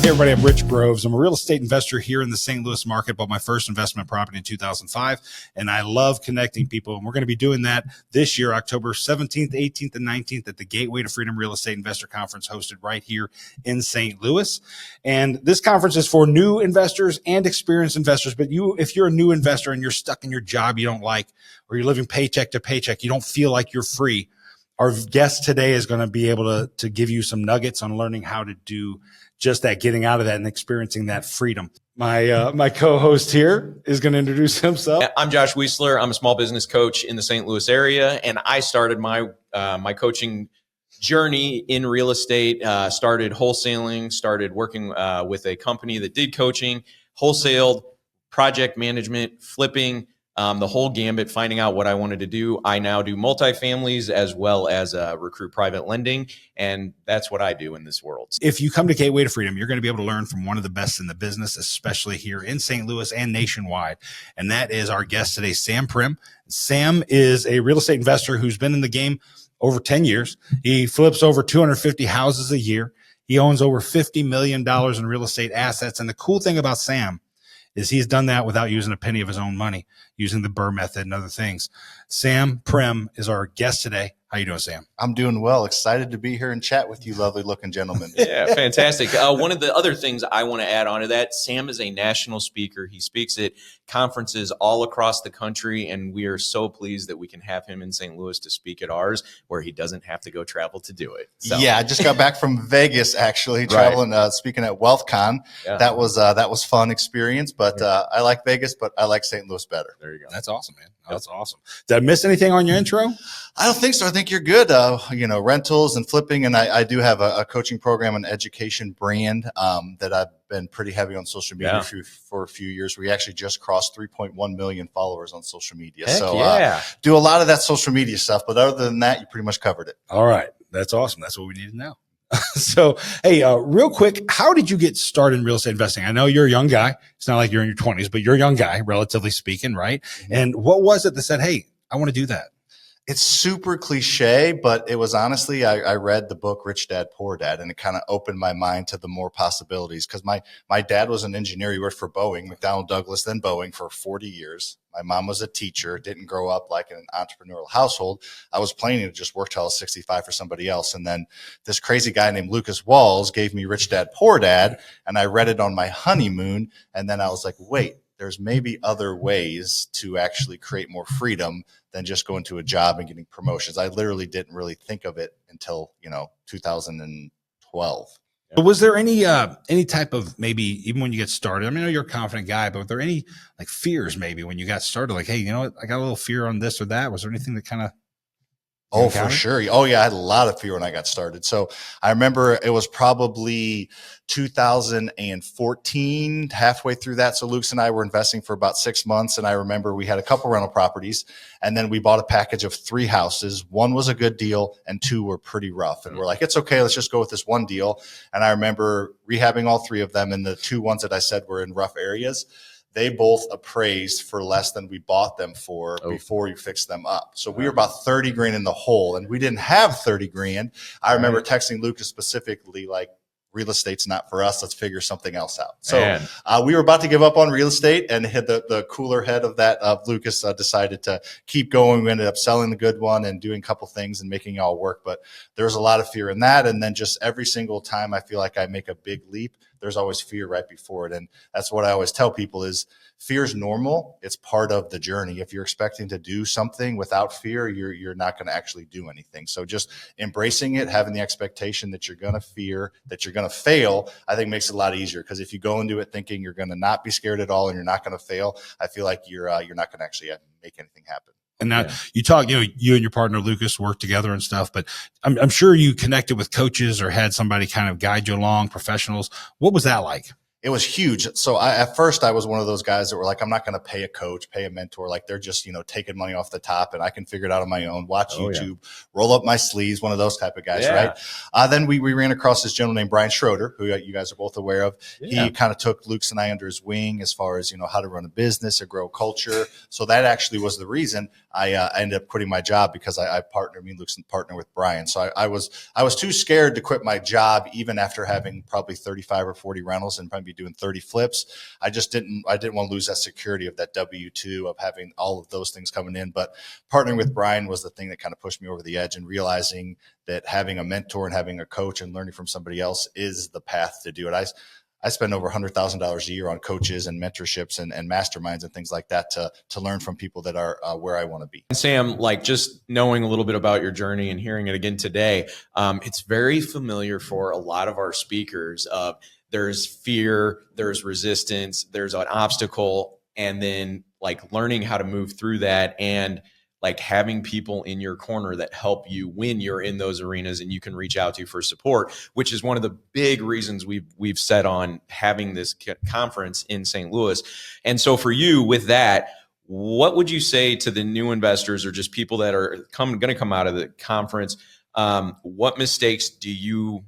Hey everybody, I'm Rich Groves. I'm a real estate investor here in the St. Louis market. Bought my first investment property in 2005, and I love connecting people. And we're going to be doing that this year, October 17th, 18th, and 19th at the Gateway to Freedom Real Estate Investor Conference hosted right here in St. Louis. And this conference is for new investors and experienced investors. But if you're a new investor and you're stuck in your job you don't like, or you're living paycheck to paycheck, you don't feel like you're free, our guest today is going to be able to give you some nuggets on learning how to do just that, getting out of that and experiencing that freedom. My co-host here is going to introduce himself. I'm Josh Wiesler. I'm a small business coach in the St. Louis area, and I started my coaching journey in real estate. Started wholesaling, started working with a company that did coaching, wholesaled, project management, flipping, the whole gambit, finding out what I wanted to do. I now do multifamilies as well as recruit private lending, and that's what I do in this world. If you come to Gateway to Freedom, you're going to be able to learn from one of the best in the business, especially here in St. Louis and nationwide, and that is our guest today, Sam Primm. Sam is a real estate investor who's been in the game over 10 years. He flips over 250 houses a year. He owns over $50 million in real estate assets, and the cool thing about Sam is he's done that without using a penny of his own money, using the Burr method and other things. Sam Primm is our guest today. How you doing, Sam? I'm doing well. Excited to be here and chat with you lovely looking gentlemen. Yeah, fantastic. One of the other things I want to add on to that, Sam is a national speaker. He speaks at conferences all across the country, and we are so pleased that we can have him in St. Louis to speak at ours, where he doesn't have to go travel to do it. So. Yeah, I just got back from Vegas, actually, traveling, speaking at WealthCon. Yeah. That was fun experience, but I like Vegas, but I like St. Louis better. There you go. That's awesome, man. That's awesome. Did I miss anything on your intro? I don't think so. I think you're good. Rentals and flipping, and I do have a coaching program and education brand that I've been pretty heavy on social media for a few years. We actually just crossed 3.1 million followers on social media. Heck so yeah. Do a lot of that social media stuff, but other than that, you pretty much covered it. All right. That's awesome. That's what we need to know. So, hey, real quick, how did you get started in real estate investing? I know you're a young guy. It's not like you're in your 20s, but you're a young guy, relatively speaking, right? Mm-hmm. And what was it that said, hey, I want to do that? It's super cliche, but it was honestly, I read the book Rich Dad, Poor Dad, and it kind of opened my mind to the more possibilities. Because my dad was an engineer. He worked for Boeing, McDonnell Douglas, then Boeing for 40 years. My mom was a teacher, didn't grow up like in an entrepreneurial household. I was planning to just work till I was 65 for somebody else. And then this crazy guy named Lucas Walls gave me Rich Dad, Poor Dad, and I read it on my honeymoon. And then I was like, wait, there's maybe other ways to actually create more freedom than just going to a job and getting promotions. I literally didn't really think of it until, 2012. Was there any type of, maybe even when you get started, I mean, I know you're a confident guy, but were there any like fears maybe when you got started? Like, hey, you know what? I got a little fear on this or that. Was there anything that kind of... Oh, for sure. Oh, yeah. I had a lot of fear when I got started. So I remember it was probably 2014, halfway through that. So Luke's and I were investing for about 6 months. And I remember we had a couple rental properties, and then we bought a package of 3 houses. 1 was a good deal and 2 were pretty rough. And we're like, it's okay. Let's just go with this 1 deal. And I remember rehabbing all 3 of them. And the 2 ones that I said were in rough areas, they both appraised for less than we bought them for before you fixed them up. So we were about 30 grand in the hole, and we didn't have 30 grand. I remember texting Lucas specifically, like, real estate's not for us. Let's figure something else out. So we were about to give up on real estate, and hit the cooler head of that. Lucas decided to keep going. We ended up selling the good one and doing a couple things and making it all work. But there was a lot of fear in that. And then just every single time I feel like I make a big leap, there's always fear right before it. And that's what I always tell people is fear is normal. It's part of the journey. If you're expecting to do something without fear, you're not going to actually do anything. So just embracing it, having the expectation that you're going to fear, that you're going to fail, I think makes it a lot easier. Because if you go into it thinking you're going to not be scared at all and you're not going to fail, I feel like you're not going to actually make anything happen. And now you talk, you and your partner Lucas work together and stuff, but I'm sure you connected with coaches or had somebody kind of guide you along, professionals. What was that like? it was huge. So at first I was one of those guys that were like, I'm not going to pay a coach, pay a mentor. Like they're just, taking money off the top and I can figure it out on my own, watch YouTube, roll up my sleeves, one of those type of guys. Right. Then we ran across this gentleman named Brian Schroeder, who you guys are both aware of. He kind of took Luke's and I under his wing as far as, how to run a business or grow culture. So that actually was the reason I ended up quitting my job, because me and Luke's partner with Brian. So I was too scared to quit my job, even after having probably 35 or 40 rentals and probably doing 30 flips. I didn't want to lose that security of that W-2 of having all of those things coming in. But partnering with Brian was the thing that kind of pushed me over the edge, and realizing that having a mentor and having a coach and learning from somebody else is the path to do it. I spend over $100,000 a year on coaches and mentorships and masterminds and things like that to learn from people that are where I want to be. And Sam, like just knowing a little bit about your journey and hearing it again today, it's very familiar for a lot of our speakers. There's fear, there's resistance, there's an obstacle, and then like learning how to move through that, and like having people in your corner that help you when you're in those arenas and you can reach out to for support, which is one of the big reasons we've set on having this conference in St. Louis. And so for you with that, what would you say to the new investors or just people that are going to come out of the conference? What mistakes did you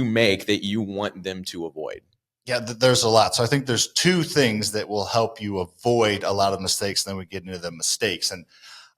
make that you want them to avoid? Yeah, there's a lot. So I think there's two things that will help you avoid a lot of mistakes. Then we get into the mistakes. And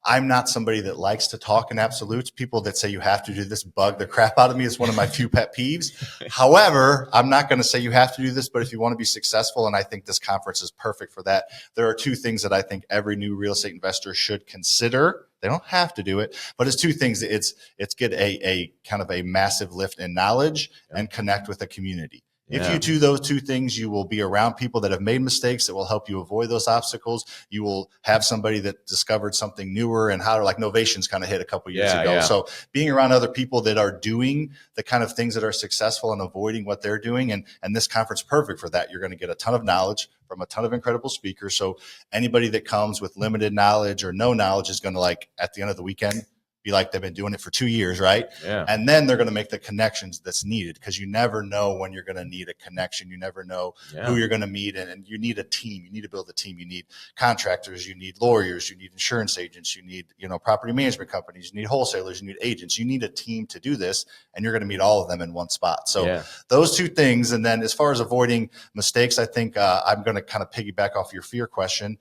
I'm not somebody that likes to talk in absolutes. People that say you have to do this bug the crap out of me. It's one of my few pet peeves. However, I'm not going to say you have to do this, but if you want to be successful, and I think this conference is perfect for that, there are two things that I think every new real estate investor should consider. They don't have to do it, but it's two things. It's get a kind of a massive lift in knowledge and connect with a community. If you do those two things, you will be around people that have made mistakes that will help you avoid those obstacles. You will have somebody that discovered something newer, and how like Novations kind of hit a couple years ago. Yeah. So being around other people that are doing the kind of things that are successful and avoiding what they're doing. And this conference is perfect for that. You're going to get a ton of knowledge from a ton of incredible speakers. So anybody that comes with limited knowledge or no knowledge is going to, like, at the end of the weekend, be like they've been doing it for 2 years, right? Yeah. And then they're going to make the connections that's needed, because you never know when you're going to need a connection. You never know who you're going to meet. And you need a team. You need to build a team. You need contractors. You need lawyers. You need insurance agents. You need, property management companies. You need wholesalers. You need agents. You need a team to do this. And you're going to meet all of them in one spot. So those two things. And then as far as avoiding mistakes, I think I'm going to kind of piggyback off your fear question.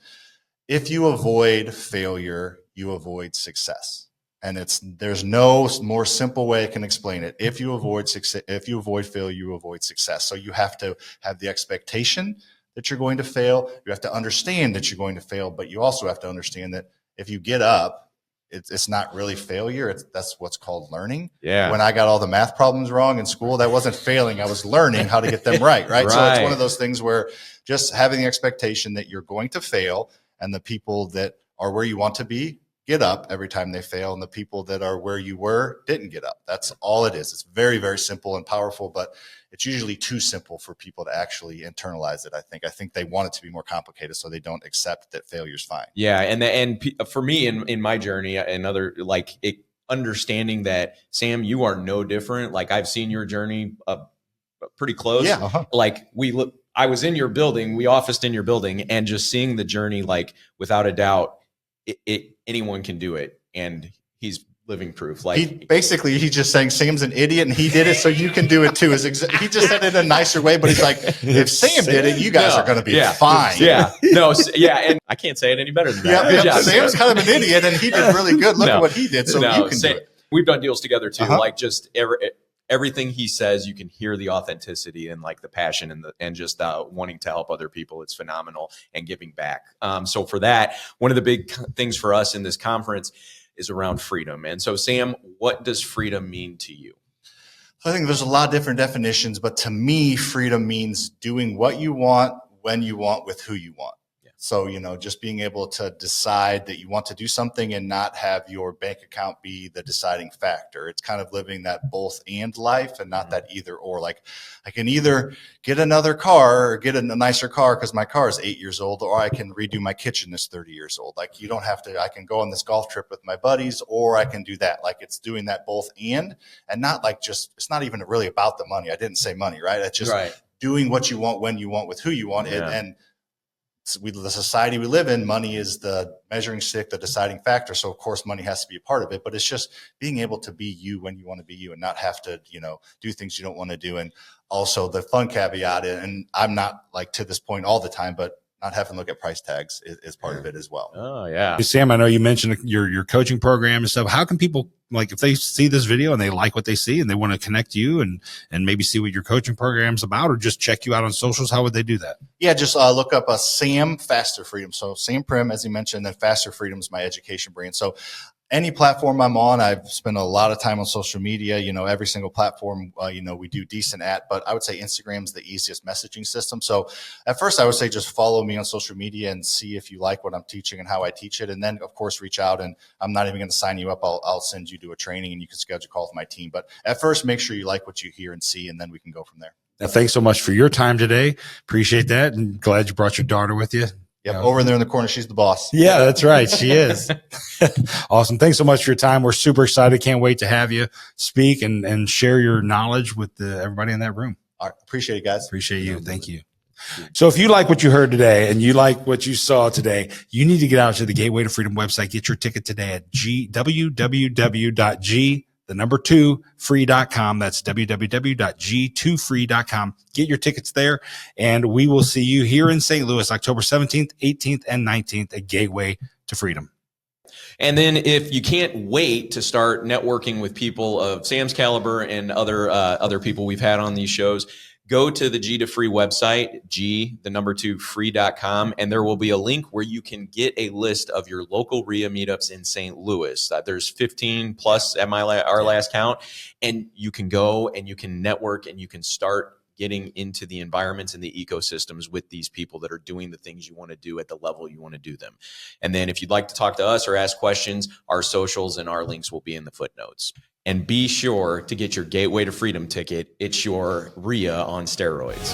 If you avoid failure, you avoid success. And there's no more simple way I can explain it. If you avoid failure, you avoid success. So you have to have the expectation that you're going to fail. You have to understand that you're going to fail, but you also have to understand that if you get up, it's not really failure. That's what's called learning. Yeah. When I got all the math problems wrong in school, that wasn't failing. I was learning how to get them right. Right. So it's one of those things where just having the expectation that you're going to fail, and the people that are where you want to be get up every time they fail, and the people that are where you were didn't get up. That's all it is. It's very, very simple and powerful, but it's usually too simple for people to actually internalize it. I think they want it to be more complicated, so they don't accept that failure's fine. Yeah. And for me in my journey, understanding that, Sam, you are no different. Like, I've seen your journey pretty close. Yeah. Uh-huh. Like I was in your building, we officed in your building, and just seeing the journey, like, without a doubt, anyone can do it, and he's living proof. Like, he's just saying Sam's an idiot and he did it, so you can do it too. He just said it in a nicer way, but he's like, if Sam did it, you guys are going to be fine. Yeah, no, and I can't say it any better than that. Yeah, Sam's kind of an idiot, and he did really good. Look at what he did, so you can do it. We've done deals together too. Like, just everything he says, you can hear the authenticity and like the passion and just wanting to help other people. It's phenomenal, and giving back. So for that, one of the big things for us in this conference is around freedom. And so, Sam, what does freedom mean to you? I think there's a lot of different definitions, but to me, freedom means doing what you want, when you want, with who you want. So, just being able to decide that you want to do something and not have your bank account be the deciding factor. It's kind of living that both and life, and not that either or. Like, I can either get another car or get a nicer car because my car is 8 years old, or I can redo my kitchen that's 30 years old. Like, you don't have to, I can go on this golf trip with my buddies, or I can do that. Like, it's doing that both and not like it's not even really about the money. I didn't say money, right? It's just doing what you want, when you want, with who you want. Yeah. And the society we live in, money is the measuring stick, the deciding factor. So of course money has to be a part of it, but it's just being able to be you when you want to be you and not have to, do things you don't want to do. And also the fun caveat, and I'm not like to this point all the time, but not having to look at price tags is part of it as well. Oh yeah. Sam, I know you mentioned your coaching program and stuff. How can people, like, if they see this video and they like what they see and they want to connect to you and maybe see what your coaching program's about, or just check you out on socials, how would they do that? Yeah, just look up Sam Faster Freedom. So Sam Primm, as you mentioned, then Faster Freedom is my education brand. So any platform I'm on, I've spent a lot of time on social media, every single platform, we do decent at, but I would say Instagram's the easiest messaging system. So at first I would say just follow me on social media and see if you like what I'm teaching and how I teach it. And then of course, reach out, and I'm not even going to sign you up. I'll send you to a training and you can schedule a call with my team. But at first, make sure you like what you hear and see, and then we can go from there. Now, thanks so much for your time today. Appreciate that. And glad you brought your daughter with you. Yep, over there in the corner, she's the boss. Yeah, that's right. She is. Awesome. Thanks so much for your time. We're super excited. Can't wait to have you speak and share your knowledge with everybody in that room. All right. Appreciate it, guys. Appreciate you. Thank you. So if you like what you heard today and you like what you saw today, you need to get out to the Gateway to Freedom website. Get your ticket today at www.free.com. That's www.g2free.com. Get your tickets there, and we will see you here in St. Louis, October 17th, 18th, and 19th at Gateway to Freedom. And then if you can't wait to start networking with people of Sam's caliber and other people we've had on these shows, go to the G2 Free website, free.com, and there will be a link where you can get a list of your local RIA meetups in St. Louis. There's 15 plus at our last count, and you can go and you can network and you can start getting into the environments and the ecosystems with these people that are doing the things you want to do at the level you want to do them. And then if you'd like to talk to us or ask questions, our socials and our links will be in the footnotes. And be sure to get your Gateway to Freedom ticket. It's your RIA on steroids.